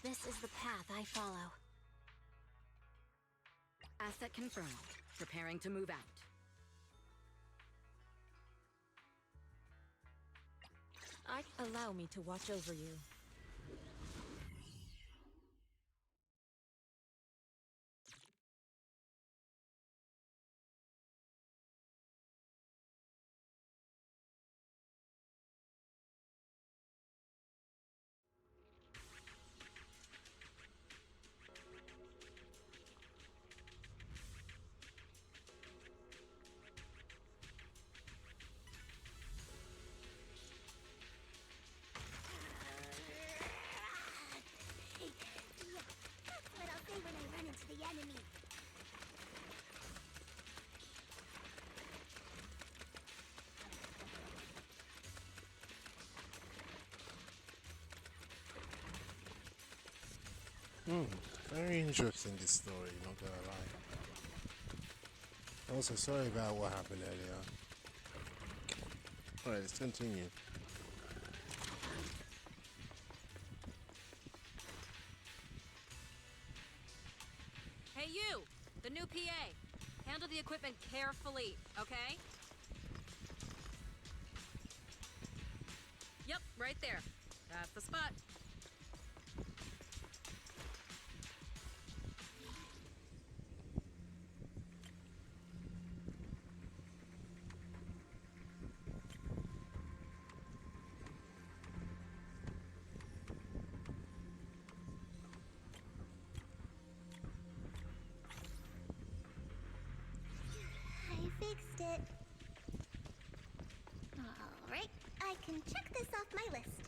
This is the path I follow. Asset confirmed. Preparing to move out. Allow me to watch over you. That's what I'll say when I run into the enemy. Very interesting this story, not gonna lie. Also, sorry about what happened earlier. Alright, let's continue. Hey you! The new PA! Handle the equipment carefully, okay? Yep, right there. That's the spot. I fixed it. Alright, I can check this off my list.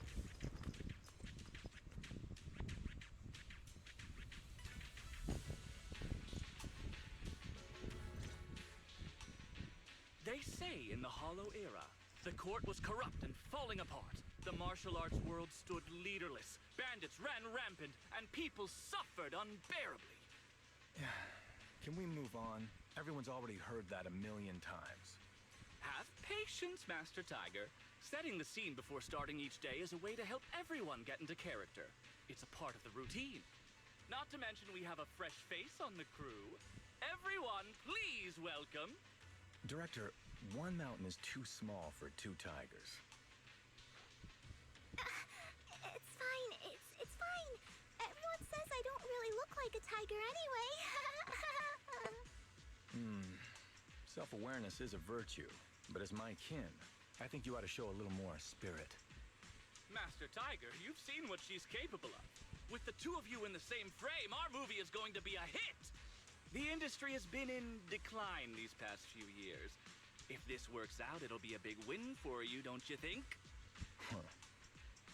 They say in the Hollow Era, the court was corrupt and falling apart. The martial arts world stood leaderless. Bandits ran rampant, and people suffered unbearably. Can we move on? Everyone's already heard that a million times. Have patience, Master Tiger. Setting the scene before starting each day is a way to help everyone get into character. It's a part of the routine. Not to mention we have a fresh face on the crew. Everyone, please welcome... Director, one mountain is too small for two tigers. It's fine, it's fine. Everyone says I don't really look like a tiger anyway. Self-awareness is a virtue, but as my kin, I think you ought to show a little more spirit. Master Tiger, you've seen what she's capable of. With the two of you in the same frame, our movie is going to be a hit! The industry has been in decline these past few years. If this works out, it'll be a big win for you, don't you think?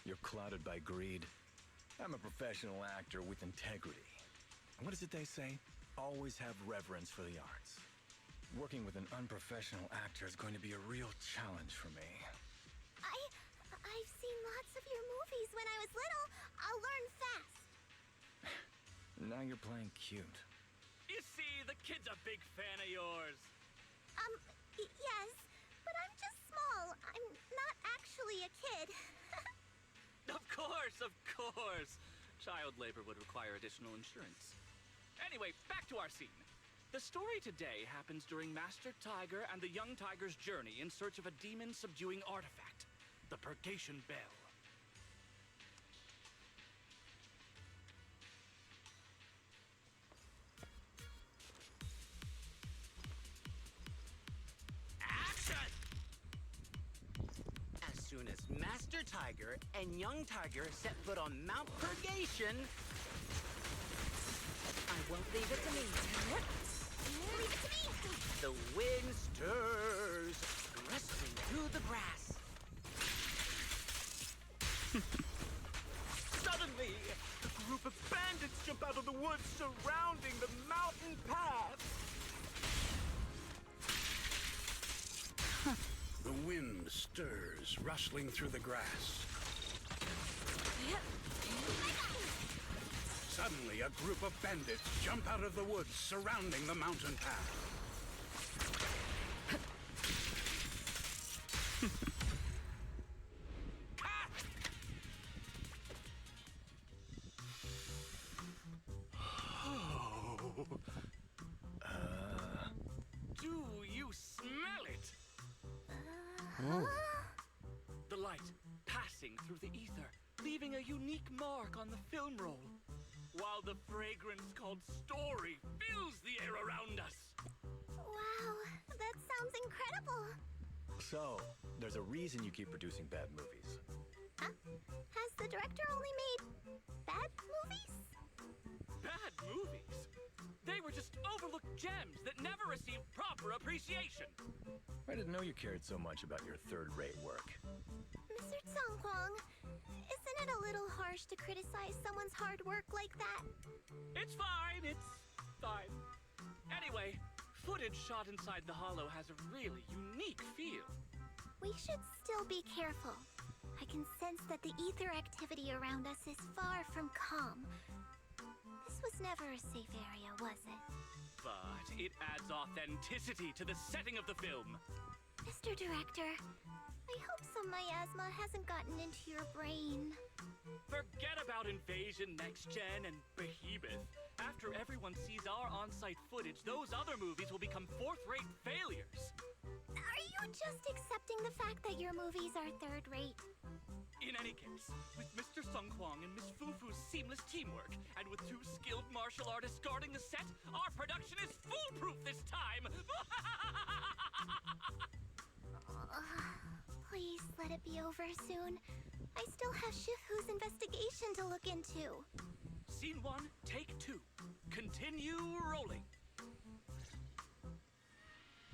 You're clouded by greed. I'm a professional actor with integrity. What is it they say? Always have reverence for the arts. Working with an unprofessional actor is going to be a real challenge for me. I've seen lots of your movies when I was little. I'll learn fast. Now you're playing cute. You see, the kid's a big fan of yours. Yes, but I'm just small. I'm not actually a kid. Of course, of course. Child labor would require additional insurance. Anyway, back to our scene. The story today happens during Master Tiger and the young tiger's journey in search of a demon-subduing artifact, the Purgation Bell. As soon as Master Tiger and Young Tiger set foot on Mount Purgation... I won't leave it to me. Leave it to me. The wind stirs, rustling through the grass. Suddenly, a group of bandits jump out of the woods surrounding the mountain path. The wind stirs, rustling through the grass. Suddenly, a group of bandits jump out of the woods surrounding the mountain path. The light passing through the ether, leaving a unique mark on the film roll, while the fragrance called story fills the air around us. Wow, that sounds incredible. So, there's a reason you keep producing bad movies. Huh? Has the director only made bad movies? Bad movies? They were just overlooked gems that never received proper appreciation. I didn't know you cared so much about your third-rate work. Mr. Tsangkwang, isn't it a little harsh to criticize someone's hard work like that? It's fine, it's fine. Anyway, footage shot inside the hollow has a really unique feel. We should still be careful. I can sense that the ether activity around us is far from calm. This was never a safe area, was it? But it adds authenticity to the setting of the film. Mr. Director, I hope some miasma hasn't gotten into your brain. Forget about Invasion Next Gen and Behemoth. After everyone sees our on-site footage, those other movies will become fourth-rate failures. Are you just accepting the fact that your movies are third-rate? In any case, with Mr. Sung Kwang and Miss Fufu's seamless teamwork, and with 2 skilled martial artists guarding the set, our production is foolproof this time! Please let it be over soon. I still have Jufufu's investigation to look into. Scene 1, take 2. Continue rolling.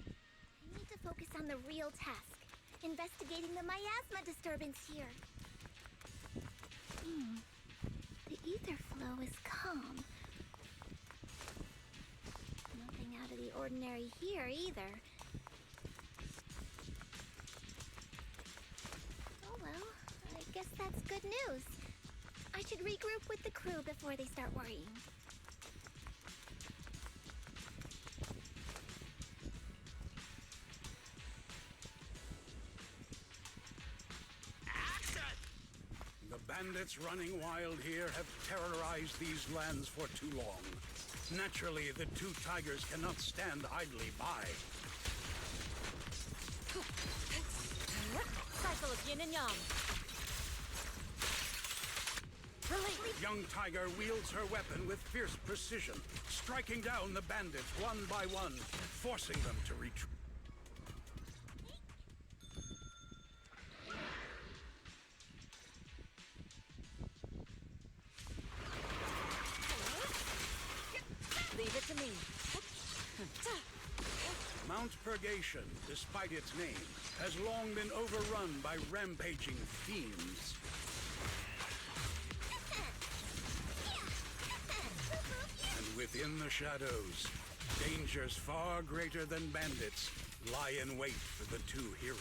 I need to focus on the real task, investigating the miasma disturbance here. The ether flow is calm. Nothing out of the ordinary here either. Oh well, I guess that's good news. I should regroup with the crew before they start worrying. The bandits running wild here have terrorized these lands for too long. Naturally, the 2 tigers cannot stand idly by. Cycle of yin and yang. Release. Young Tiger wields her weapon with fierce precision, striking down the bandits one by one, forcing them to retreat. Leave it to me. Mount Purgation, despite its name, has long been overrun by rampaging fiends. And within the shadows, dangers far greater than bandits lie in wait for the 2 heroes.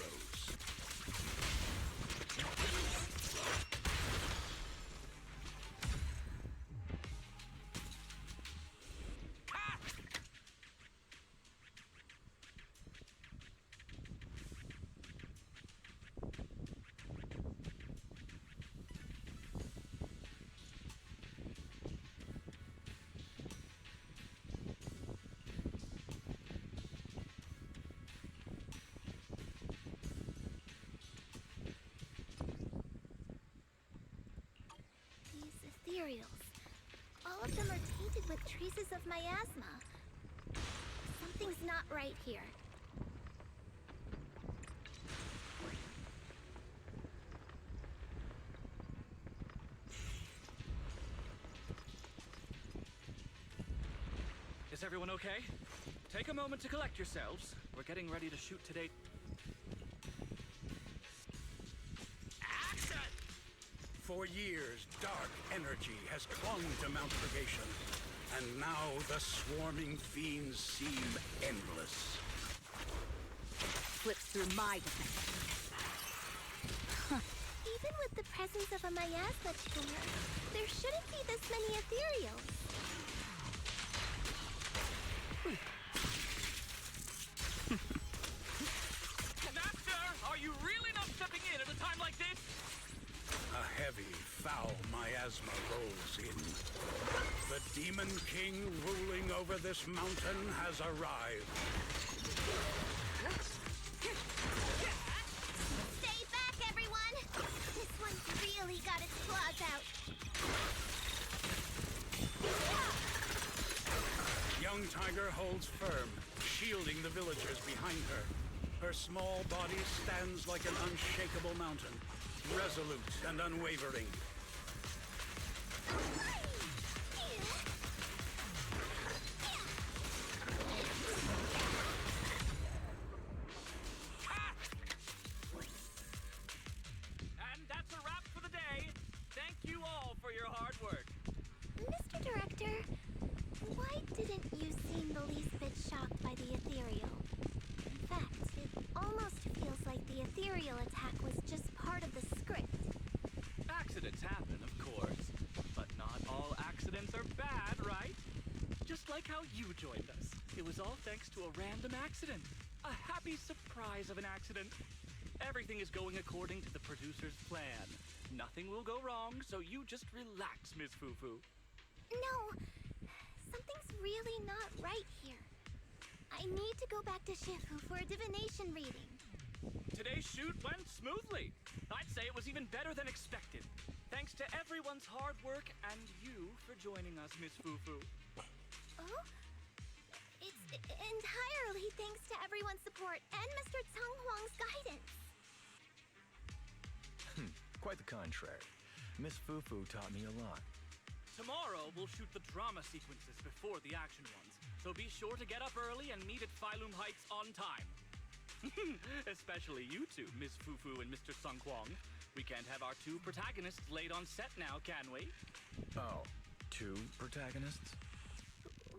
Ethereals. All of them are tainted with traces of miasma. Something's not right here. Is everyone okay? Take a moment to collect yourselves. We're getting ready to shoot today. Action! For years, dark energy has clung to Mount Purgation, and now the swarming fiends seem endless. Slips through my defense. Even with the presence of a miasma tumor, there shouldn't be this many ethereals. Master, are you really not stepping in at a time like this? A heavy, foul miasma rolls in. The Demon King ruling over this mountain has arrived. tiger holds firm, shielding the villagers behind her. Her small body stands like an unshakable mountain, resolute and unwavering. And that's a wrap for the day. Thank you all for your hard work. Mr. Director, why didn't you seem the least bit shocked by the ethereal? In fact, it almost feels like the ethereal attack was just part of the script. Accidents happen, of course. But not all accidents are bad, right? Just like how you joined us. It was all thanks to a random accident. A happy surprise of an accident. Everything is going according to the producer's plan. Nothing will go wrong, so you just relax, Miss Fufu. No, something's really not right here. I need to go back to Jufufu for a divination reading. Today's shoot went smoothly. I'd say it was even better than expected. Thanks to everyone's hard work and you for joining us, Miss Fufu. Oh? It's entirely thanks to everyone's support and Mr. Tsang Huang's guidance. Quite the contrary. Miss Fufu taught me a lot. Tomorrow, we'll shoot the drama sequences before the action ones, so be sure to get up early and meet at Phylum Heights on time. Especially you two, Miss Fufu and Mr. Sung Kwong. We can't have our two protagonists late on set now, can we? Oh, 2 protagonists?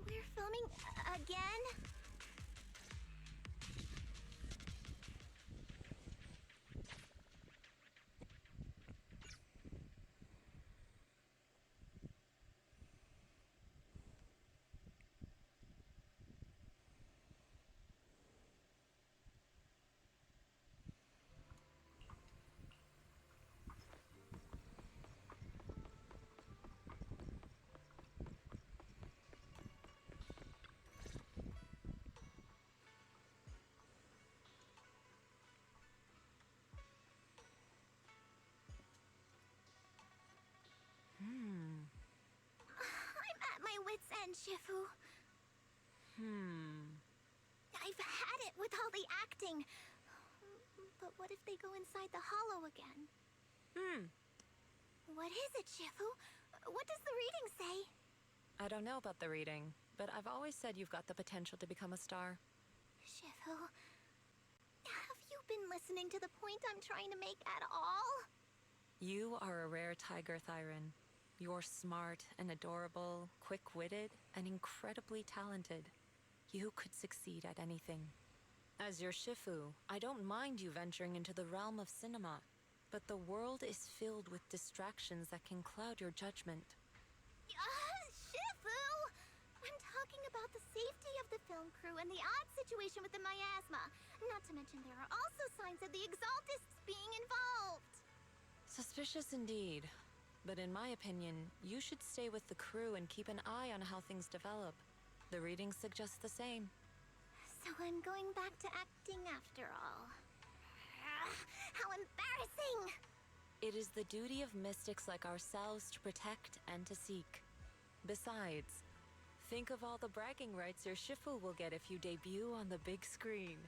We're filming again? I'm at my wit's end, Shifu. I've had it with all the acting. But what if they go inside the hollow again? What is it, Shifu? What does the reading say? I don't know about the reading, but I've always said you've got the potential to become a star. Shifu, have you been listening to the point I'm trying to make at all? You are a rare tiger, Thyron. You're smart and adorable, quick-witted, and incredibly talented. You could succeed at anything. As your Shifu, I don't mind you venturing into the realm of cinema, but the world is filled with distractions that can cloud your judgment. Shifu! I'm talking about the safety of the film crew and the odd situation with the miasma. Not to mention there are also signs of the Exaltists being involved. Suspicious indeed. But in my opinion, you should stay with the crew and keep an eye on how things develop. The reading suggests the same. So I'm going back to acting after all. How embarrassing! It is the duty of mystics like ourselves to protect and to seek. Besides, think of all the bragging rights your Shifu will get if you debut on the big screen.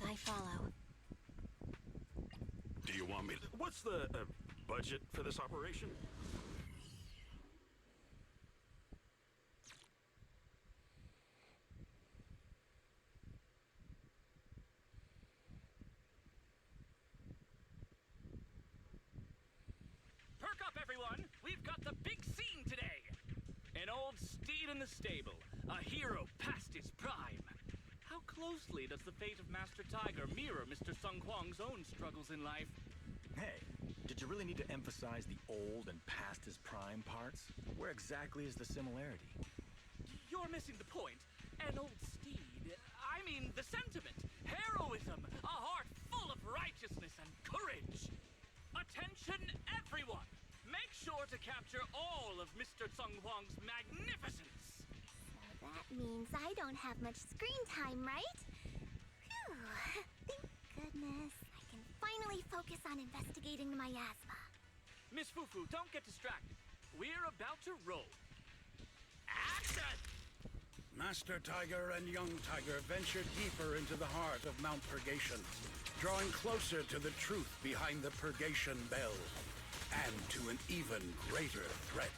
I follow. Do you want me to... What's the budget for this operation? Perk up, everyone! We've got the big scene today! An old steed in the stable, a hero past his prime. How closely does the fate of Master Tiger mirror Mr. Sung Huang's own struggles in life? Hey, did you really need to emphasize the old and past his prime parts? Where exactly is the similarity? You're missing the point. An old steed. I mean the sentiment. Heroism. A heart full of righteousness and courage. Attention, everyone! Make sure to capture all of Mr. Sung Huang's magnificence! So that means I don't have much screen time, right? Phew. Thank goodness. I can finally focus on investigating the miasma. Miss Fufu, don't get distracted. We're about to roll. Action! Master Tiger and Young Tiger venture deeper into the heart of Mount Purgation, drawing closer to the truth behind the Purgation Bell, and to an even greater threat.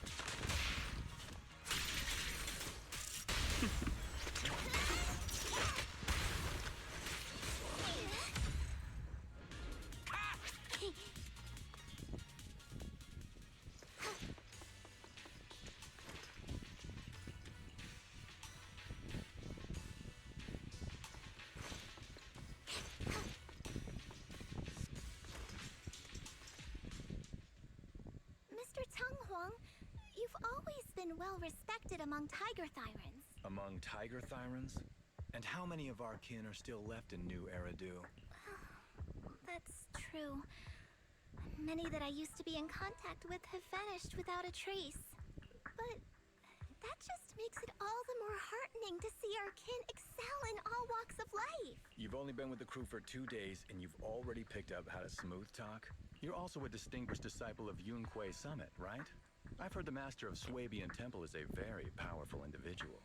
Mr. Tung Huang, you've always been well respected among Tiger Thyrans. Among Tiger Thyrans? And how many of our kin are still left in New Eridu? That's true. Many that I used to be in contact with have vanished without a trace. But that just makes it all the more heartening to see our kin excel in all walks of life. You've only been with the crew for 2 days, and you've already picked up how to smooth talk? You're also a distinguished disciple of Yun Kuei Summit, right? I've heard the master of Swabian Temple is a very powerful individual.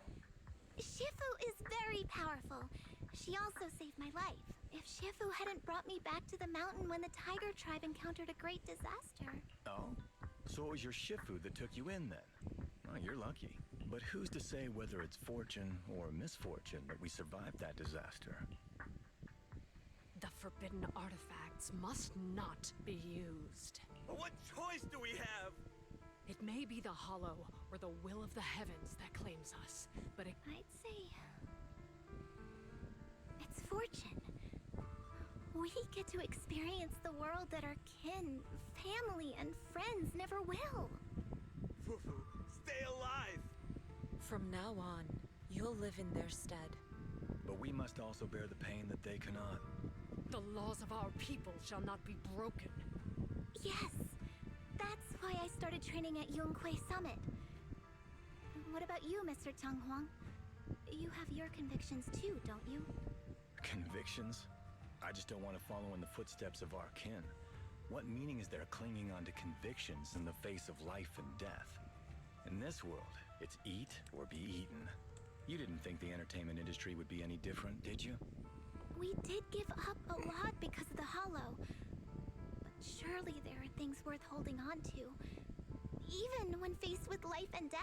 Shifu is very powerful. She also saved my life. If Shifu hadn't brought me back to the mountain when the Tiger tribe encountered a great disaster. Oh? So it was your Shifu that took you in then? Well, you're lucky. But who's to say whether it's fortune or misfortune that we survived that disaster? The forbidden artifacts must not be used. What choice do we have? It may be the Hollow or the will of the heavens that claims us, but it... I'd say it's fortune. We get to experience the world that our kin, family, and friends never will. Fufu, stay alive! From now on, you'll live in their stead. But we must also bear the pain that they cannot. The laws of our people shall not be broken. Yes, that's why I started training at Yun Kuei Summit. What about you, Mr. Tung Huang? You have your convictions too, don't you? Convictions? I just don't want to follow in the footsteps of our kin. What meaning is there clinging on to convictions in the face of life and death? In this world, it's eat or be eaten. You didn't think the entertainment industry would be any different, did you? We did give up a lot because of the Hollow. But surely there are things worth holding on to, even when faced with life and death.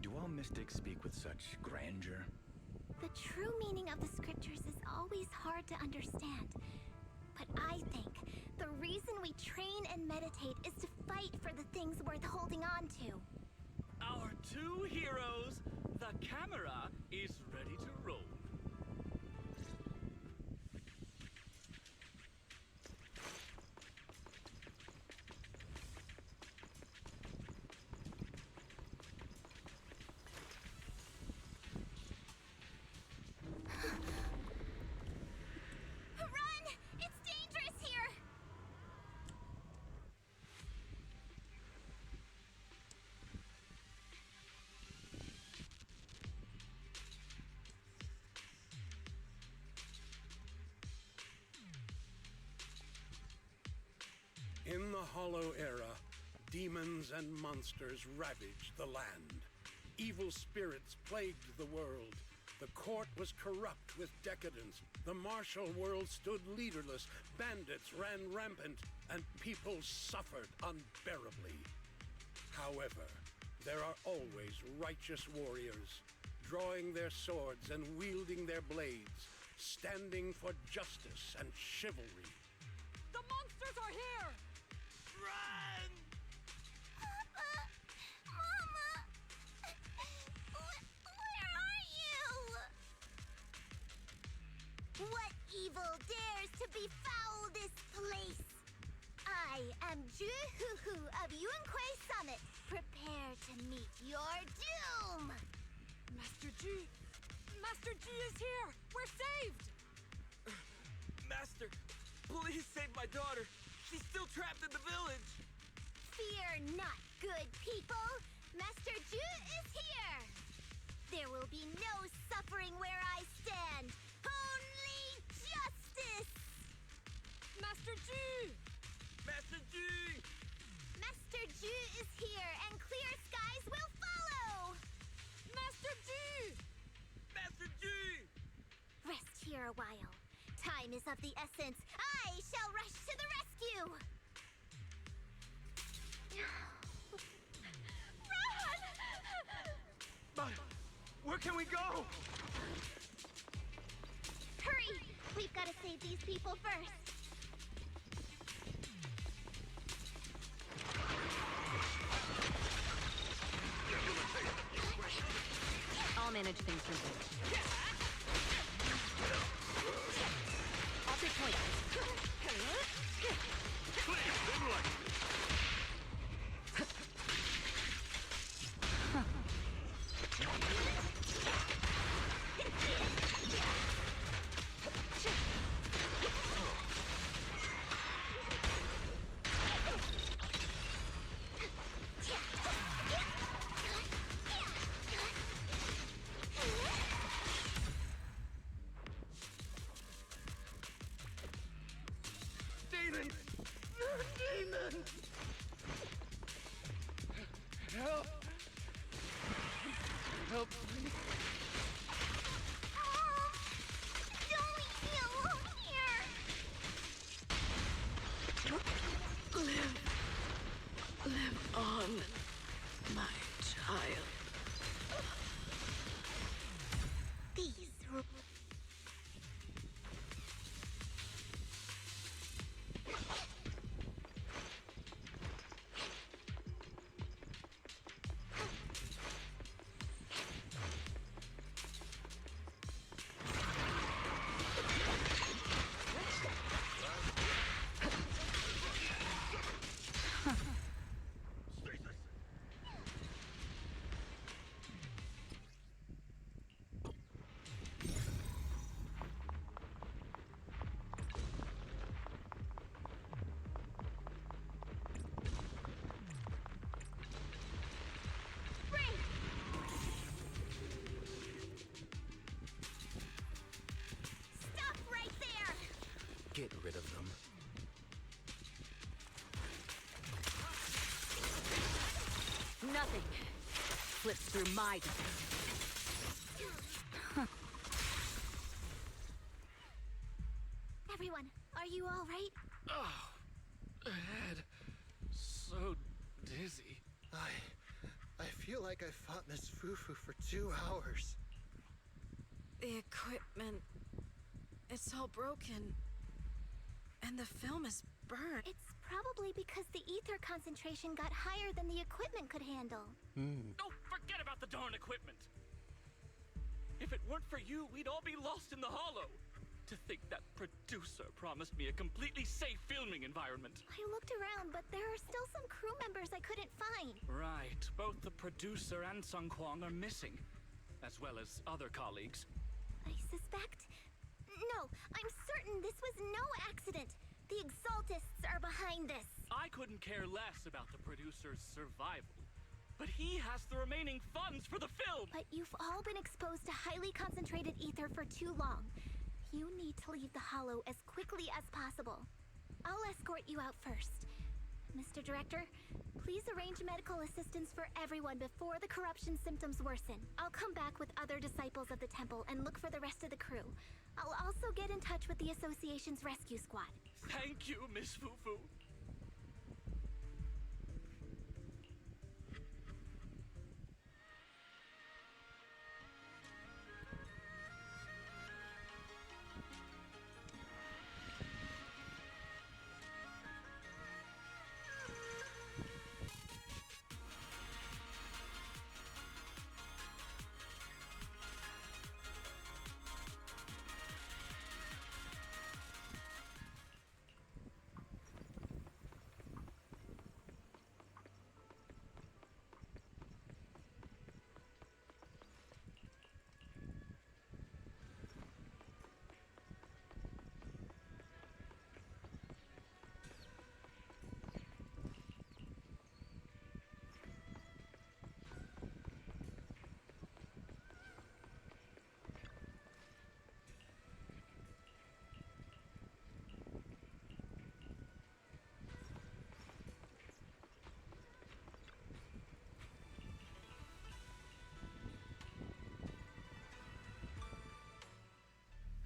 Do all mystics speak with such grandeur? The true meaning of the scriptures is always hard to understand. But I think the reason we train and meditate is to fight for the things worth holding on to. Our two heroes, the camera is ready to roll. Run! It's dangerous here! In the Hollow Era, demons and monsters ravaged the land. Evil spirits plagued the world, The court was corrupt with decadence. The martial world stood leaderless. Bandits ran rampant, and people suffered unbearably. However, there are always righteous warriors, drawing their swords and wielding their blades, standing for justice and chivalry. The monsters are here! Run! Papa! Mama! Where are you? What evil dares to befoul this place? I am Jufufu of Yunkui Summit. Prepare to meet your doom! Master G! Master G is here! We're saved! Master, please save my daughter. She's still trapped in the village. Fear not, good people! Master Ju is here! There will be no suffering where I stand! Only justice! Master G! Master G! Master Ju is here, and clear skies will follow! Master G! Master G! Rest here a while. Time is of the essence. I shall rush to the rescue! Run! But where can we go? Hurry! We've got to save these people first. I'll manage things from here. I'll take point. Demon! Demon! Help! Help me! Don't leave me alone here! Live on, my child. These stop right there! Get rid of them. Nothing slips through my defense. Everyone, are you all right? Oh, head. So dizzy. I feel like I fought Miss Fufu for 2 hours. The equipment, it's all broken. And the film is burned. It's probably because the ether concentration got higher than the equipment could handle. Oh, forget about the darn equipment. If it weren't for you, we'd all be lost in the hollow. To think that producer promised me a completely safe filming environment. I looked around, but there are still some crew members I couldn't find. Right. Both the producer and Sung Kwang are missing, as well as other colleagues. I suspect... No, I'm certain this was no accident. The Exaltists are behind this. I couldn't care less about the producer's survival. But he has the remaining funds for the film! But you've all been exposed to highly concentrated ether for too long. You need to leave the hollow as quickly as possible. I'll escort you out first. Mr. Director, please arrange medical assistance for everyone before the corruption symptoms worsen. I'll come back with other disciples of the temple and look for the rest of the crew. I'll also get in touch with the association's rescue squad. Thank you, Miss Fufu.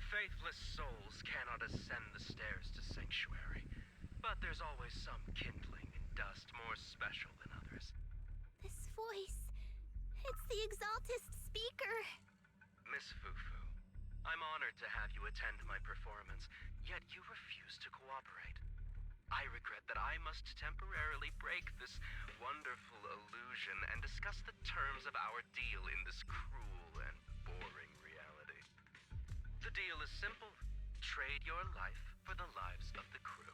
Faithless souls cannot ascend the stairs to sanctuary, but there's always some kindling in dust more special than others. This voice, it's the Exaltist speaker. Miss Fufu, I'm honored to have you attend my performance, yet you refuse to cooperate. I regret that I must temporarily break this wonderful illusion and discuss the terms of our deal in this cruel and boring reality. The deal is simple. Trade your life for the lives of the crew.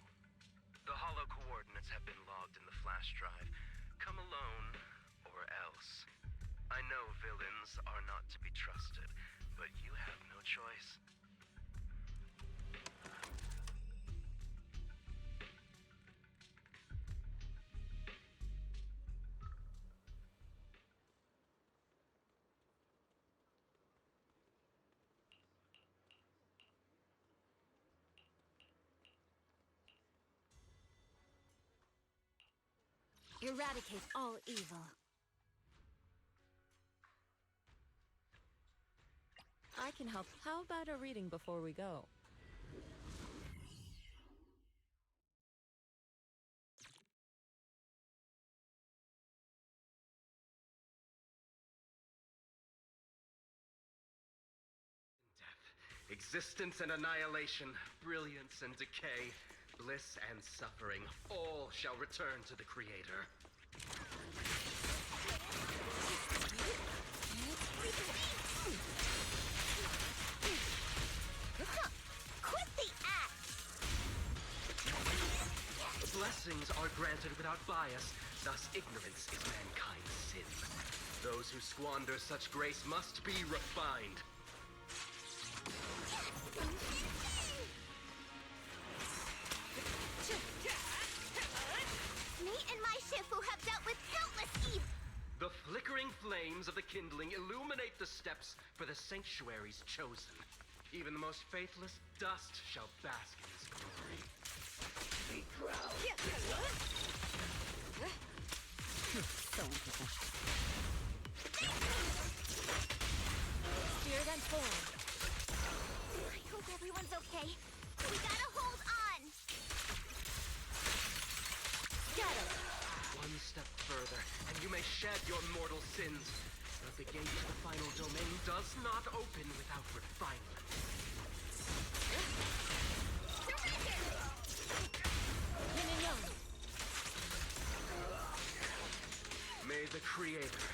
The hollow coordinates have been logged in the flash drive. Come alone, or else. I know villains are not to be trusted, but you have no choice. Eradicate all evil. I can help. How about a reading before we go? Existence and annihilation, brilliance and decay, bliss and suffering, all shall return to the Creator. Quit the act! Blessings are granted without bias, thus ignorance is mankind's sin. Those who squander such grace must be refined. Me and my Shifu have dealt with countless evil. The flickering flames of the kindling illuminate the steps for the sanctuary's chosen. Even the most faithless dust shall bask in its glory. Be proud. So unprofessional. Spirit and form. I hope everyone's okay. We gotta hold on. Scatter. One step further, and you may shed your mortal sins. But the gate to the final domain does not open without refinement. Yin and yang. May the Creator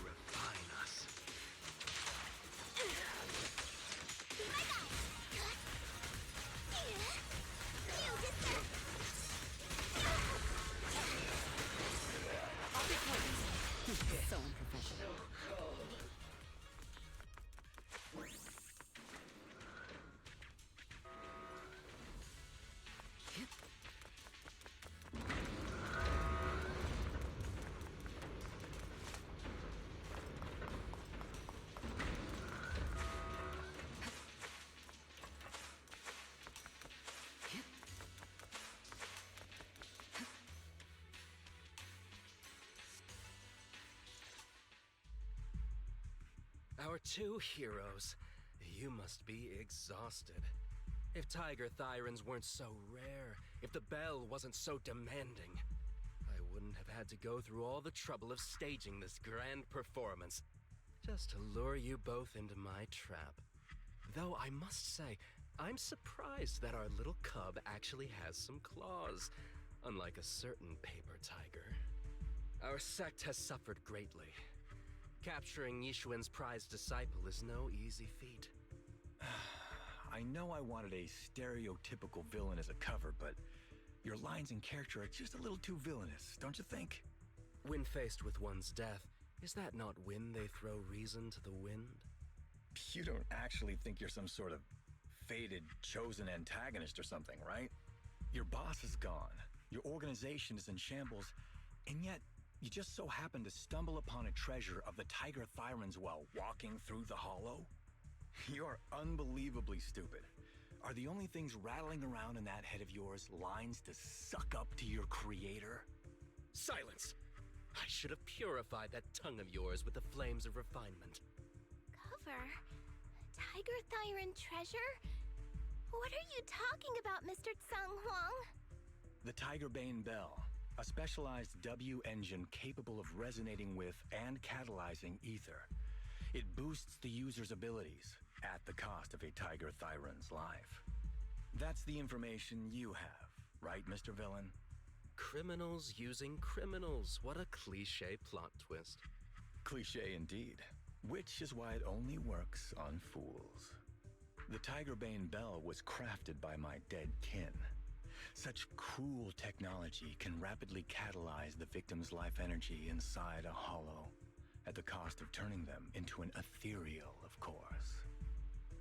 refine us. Be my guide. You deserve. I'll be close. So unprofessional. Our two heroes. You must be exhausted. If Tiger Thyrans weren't so rare, if the bell wasn't so demanding, I wouldn't have had to go through all the trouble of staging this grand performance just to lure you both into my trap. Though I must say, I'm surprised that our little cub actually has some claws, unlike a certain paper tiger. Our sect has suffered greatly. Capturing Yishuan's prized disciple is no easy feat. I know I wanted a stereotypical villain as a cover, but your lines and character are just a little too villainous, don't you think? When faced with one's death, is that not when they throw reason to the wind? You don't actually think you're some sort of fated, chosen antagonist or something, right? Your boss is gone, your organization is in shambles, and yet you just so happen to stumble upon a treasure of the Tiger Thyrans while walking through the hollow? You're unbelievably stupid. Are the only things rattling around in that head of yours lines to suck up to your creator? Silence! I should have purified that tongue of yours with the flames of refinement. Cover? Tiger Thyran treasure? What are you talking about, Mr. Tsang Huang? The Tigerbane Bell, a specialized W engine capable of resonating with and catalyzing ether. It boosts the user's abilities at the cost of a Tiger Thyran's life. That's the information you have, right, Mr. Villain? Criminals using criminals. What a cliché plot twist. Cliché indeed, which is why it only works on fools. The Tigerbane Bell was crafted by my dead kin. Such cruel technology can rapidly catalyze the victim's life energy inside a hollow, at the cost of turning them into an ethereal, of course.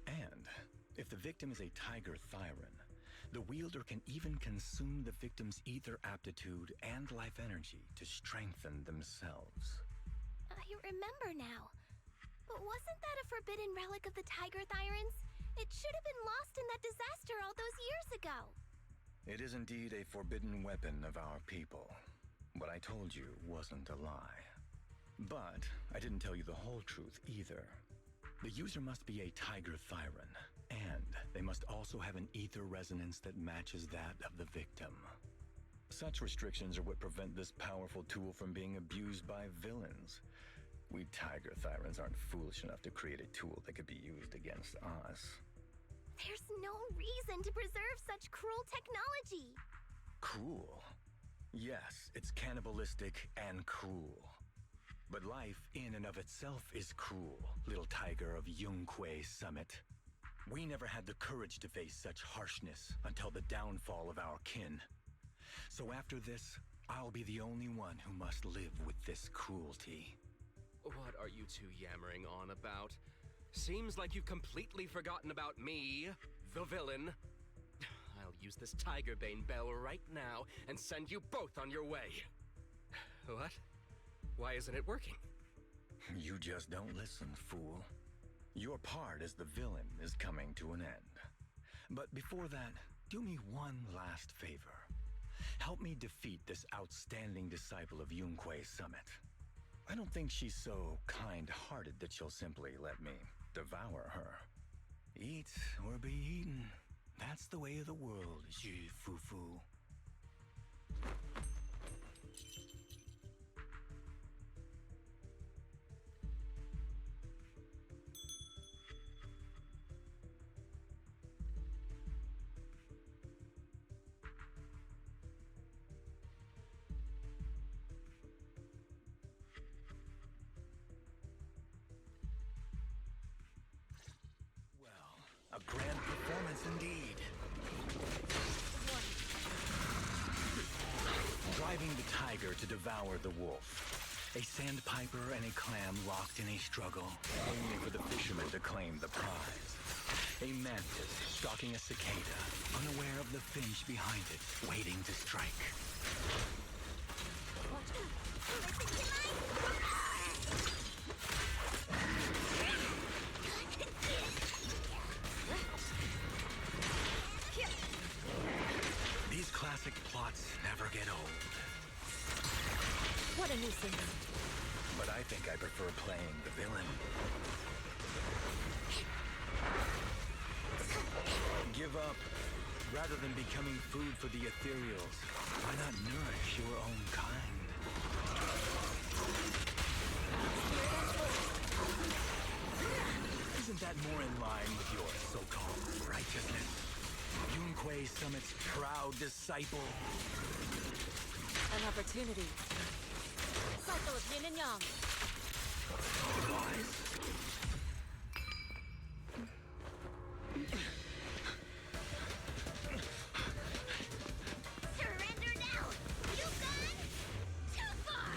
And if the victim is a Tiger Thyran, the wielder can even consume the victim's ether aptitude and life energy to strengthen themselves. I remember now. But wasn't that a forbidden relic of the Tiger Thyrans? It should have been lost in that disaster all those years ago. It is indeed a forbidden weapon of our people. What I told you wasn't a lie. But I didn't tell you the whole truth either. The user must be a Tiger Thyran, and they must also have an ether resonance that matches that of the victim. Such restrictions are what prevent this powerful tool from being abused by villains. We Tiger Thyrans aren't foolish enough to create a tool that could be used against us. There's no reason to preserve such cruel technology. Cruel? Yes, it's cannibalistic and cruel. But life in and of itself is cruel, little tiger of Yunque Summit. We never had the courage to face such harshness until the downfall of our kin. So after this, I'll be the only one who must live with this cruelty. What are you two yammering on about? Seems like you've completely forgotten about me, the villain. I'll use this Tigerbane Bell right now and send you both on your way. What? Why isn't it working? You just don't listen, fool. Your part as the villain is coming to an end. But before that, do me one last favor. Help me defeat this outstanding disciple of Yunque Summit. I don't think she's so kind-hearted that she'll simply let me devour her. Eat or be eaten. That's the way of the world, Jufufu. A grand performance indeed. Driving the tiger to devour the wolf. A sandpiper and a clam locked in a struggle, only for the fisherman to claim the prize. A mantis stalking a cicada, unaware of the finch behind it, waiting to strike. These classic plots never get old. What a nuisance. But I think I prefer playing the villain. Give up. Rather than becoming food for the ethereals, why not nourish your own kind? Isn't that more in line with your so-called righteousness? Yunquei Summit's proud disciple. An opportunity. Cycle of yin and yang. Lies. Surrender now! You've gone too far!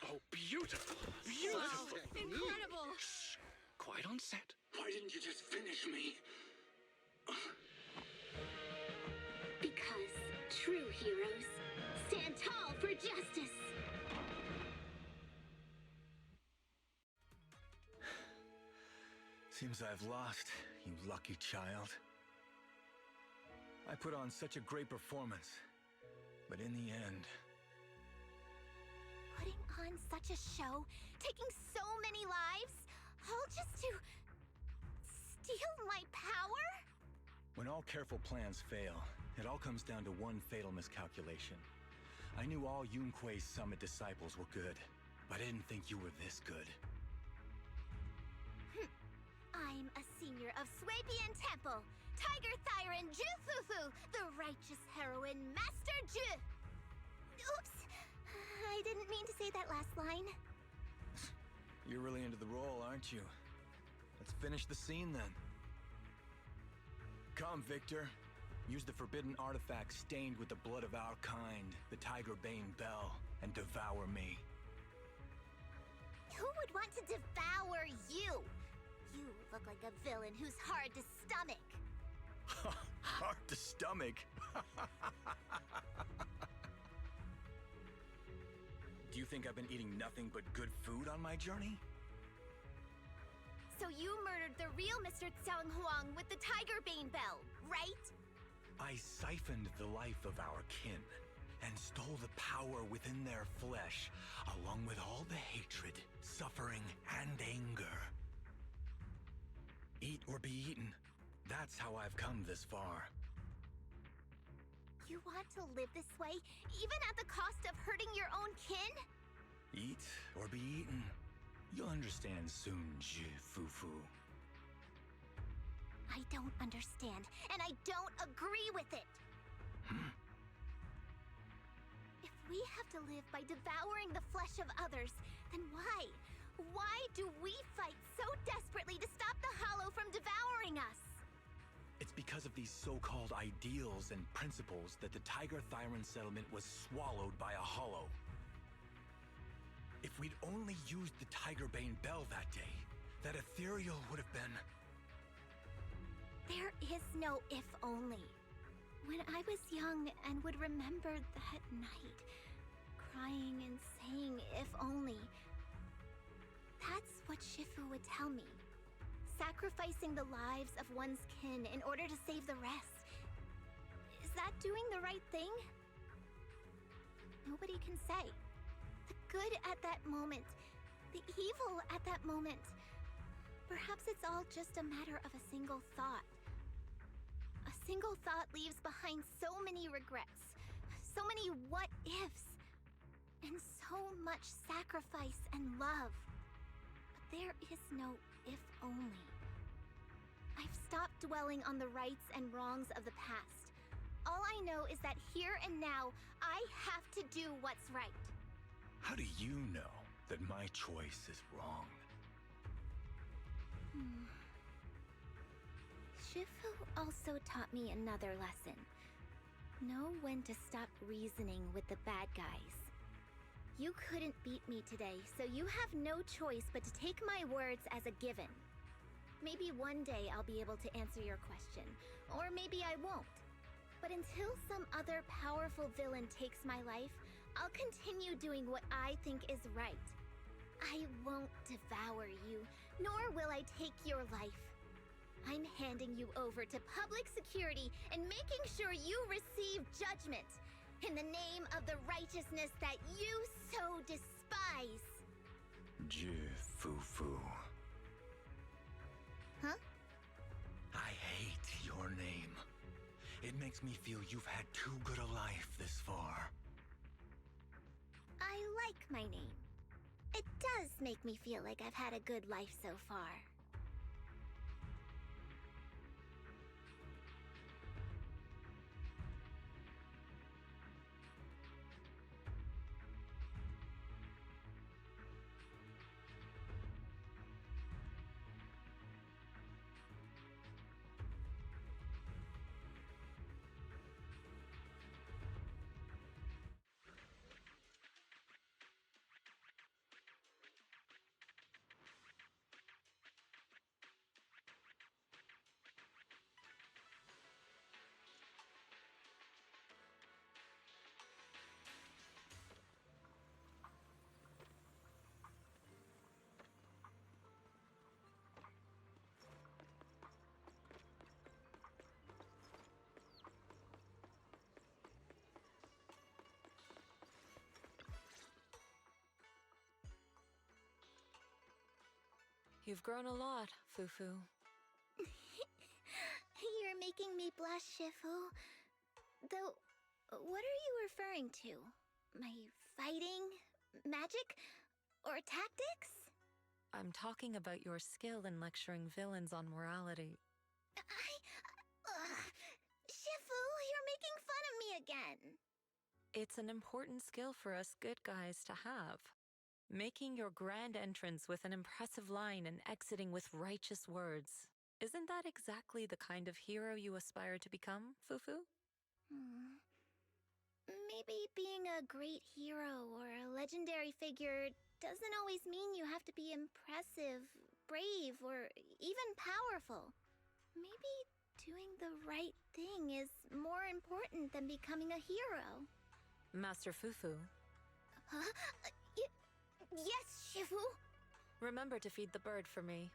Oh, beautiful. Beautiful. Incredible. Shh. Quiet on set. Why didn't you just finish me? Because true heroes stand tall for justice. Seems I've lost, you lucky child. I put on such a great performance, but in the end... Putting on such a show, taking so many lives, all just to steal my power? When all careful plans fail, it all comes down to one fatal miscalculation. I knew all Yunquei Summit disciples were good, but I didn't think you were this good. I'm a senior of Swabian Temple, Tiger Thyron Jufufu, the righteous heroine Master Ju. Oops, I didn't mean to say that last line. You're really into the role, aren't you? Let's finish the scene then. Come, Victor. Use the forbidden artifact stained with the blood of our kind, the Tiger Bane Bell, and devour me. Who would want to devour you? You look like a villain who's hard to stomach. Hard to stomach? Do you think I've been eating nothing but good food on my journey? So you murdered the real Mr. Xiang Huang with the Tiger Bane Bell, right? I siphoned the life of our kin and stole the power within their flesh, along with all the hatred, suffering, and anger. Eat or be eaten. That's how I've come this far. You want to live this way, even at the cost of hurting your own kin? Eat or be eaten. You'll understand soon, Jufufu. I don't understand, and I don't agree with it. If we have to live by devouring the flesh of others, then why? Why do we fight so desperately to stop the Hollow from devouring us? It's because of these so-called ideals and principles that the Tiger Thyron settlement was swallowed by a Hollow. If we'd only used the Tiger Bane Bell that day, that ethereal would have been... There is no if only. When I was young and would remember that night, crying and saying if only, that's what Shifu would tell me. Sacrificing the lives of one's kin in order to save the rest. Is that doing the right thing? Nobody can say. The good at that moment, the evil at that moment. Perhaps it's all just a matter of a single thought. A single thought leaves behind so many regrets, so many what-ifs, and so much sacrifice and love. But there is no if only. I've stopped dwelling on the rights and wrongs of the past. All I know is that here and now, I have to do what's right. How do you know that my choice is wrong? Shifu also taught me another lesson. Know when to stop reasoning with the bad guys. You couldn't beat me today, so you have no choice but to take my words as a given. Maybe one day I'll be able to answer your question, or maybe I won't. But until some other powerful villain takes my life, I'll continue doing what I think is right. I won't devour you, nor will I take your life. I'm handing you over to public security and making sure you receive judgment in the name of the righteousness that you so despise. Jufufu. Huh? I hate your name. It makes me feel you've had too good a life this far. I like my name. It does make me feel like I've had a good life so far. You've grown a lot, Fufu. You're making me blush, Shifu. Though, what are you referring to? My fighting, magic, or tactics? I'm talking about your skill in lecturing villains on morality. Shifu, you're making fun of me again. It's an important skill for us good guys to have. Making your grand entrance with an impressive line and exiting with righteous words. Isn't that exactly the kind of hero you aspire to become, Fufu? Maybe being a great hero or a legendary figure doesn't always mean you have to be impressive, brave, or even powerful. Maybe doing the right thing is more important than becoming a hero. Master Fufu. Huh? Yes, Shifu. Remember to feed the bird for me.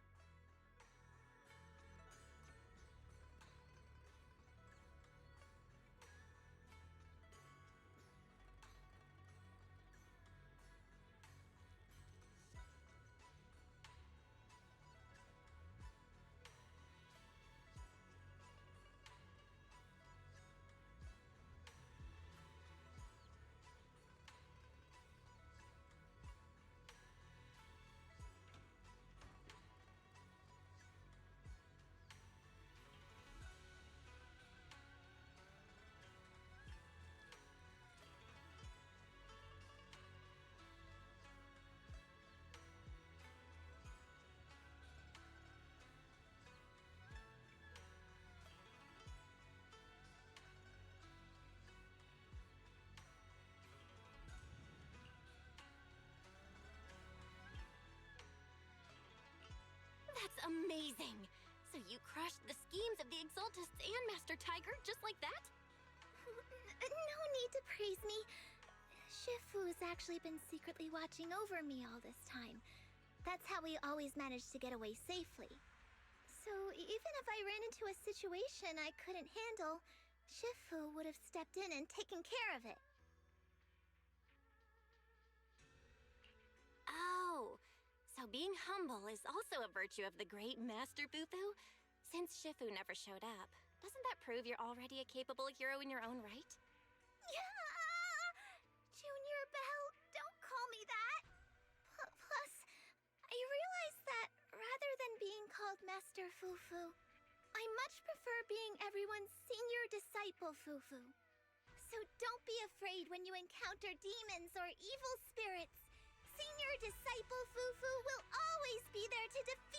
That's amazing! So you crushed the schemes of the Exaltists and Master Tiger just like that? No need to praise me. Shifu's actually been secretly watching over me all this time. That's how we always managed to get away safely. So even if I ran into a situation I couldn't handle, Shifu would have stepped in and taken care of it. Oh, so being humble is also a virtue of the great Master Fufu? Since Shifu never showed up, doesn't that prove you're already a capable hero in your own right? Junior Belle, don't call me that. Plus, I realize that rather than being called Master Fufu, I much prefer being everyone's senior disciple Fufu. So don't be afraid when you encounter demons or evil spirits. Senior disciple Fufu will always be there to defend